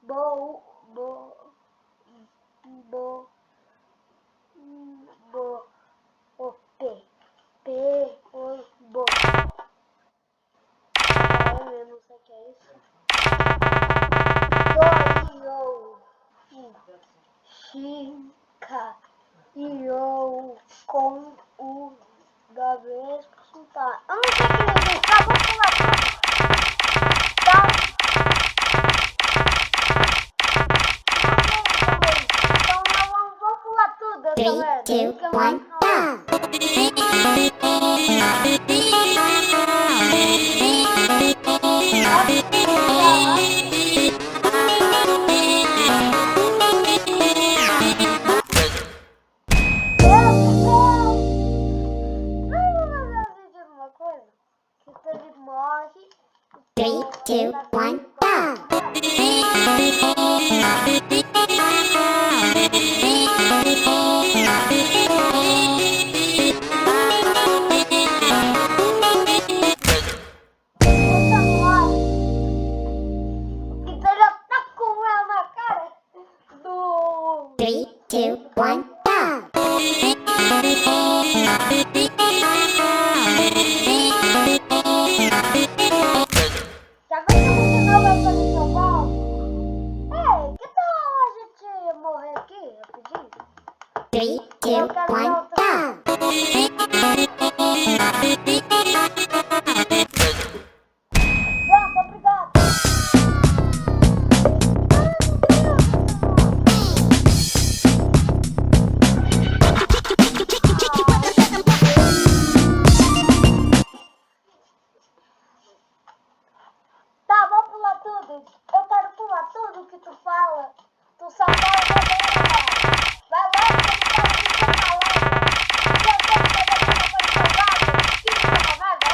Bo, bo, bo, bo, o P, o, bo. Eu não sei o que é isso. Chica, io, com o da vez por soltar. Eu não sei o que ele diz, tá? Vou pular tudo. Tá? Então não vou pular tudo essa merda. 3, 2, 1, go! Ele morre. 3, 2, 1, go! Então já tá com ela na cara do. 3, 2, 1, go! Já vai ter um final vai fazer São Paulo? Ei, que tal a gente morrer aqui rapidinho? 3, 2, 1, go! Pronto, obrigado. Tá, vou pular tudo. Eu quero pular tudo que tu fala. Tu só fala besteira. Vai lá, que tu tá me falando. Se eu tenho que fazer alguma coisa salvada, que tu não vai, tu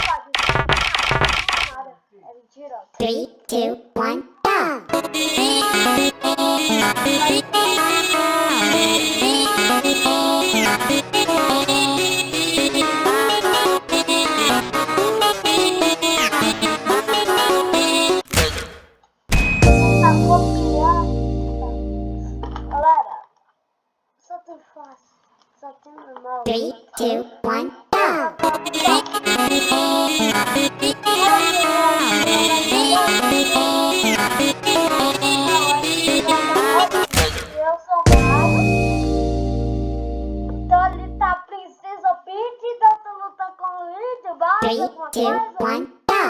faz isso. Não é nada. É mentira. 3, 2, 1, go! Tá copiando. Galera, só tem fácil. Só tem normal. 3, 2, 1, go! Eu sou Mario. Então ali tá a Princesa Peach. Então tu luta com o Luigi, bate 3, alguma 2, 1, coisa. go!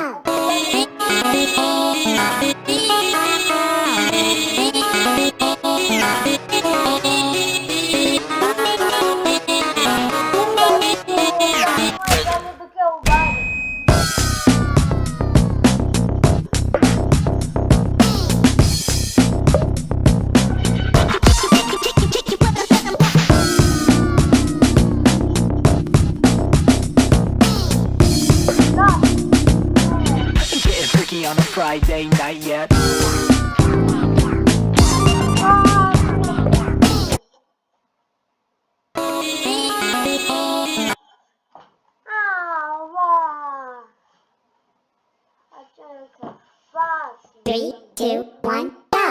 Mais velho do que o Mario. Getting freaky on a Friday night yet. Achando que é fácil. 3, 2, 1, go!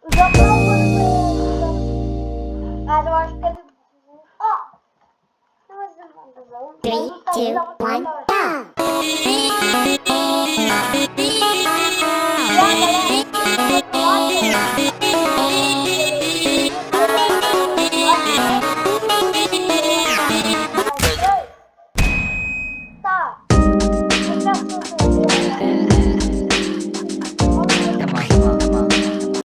O jogo não foi. Mas eu acho que ele. Ó! Mas ele não tá 3, 2, 1, go!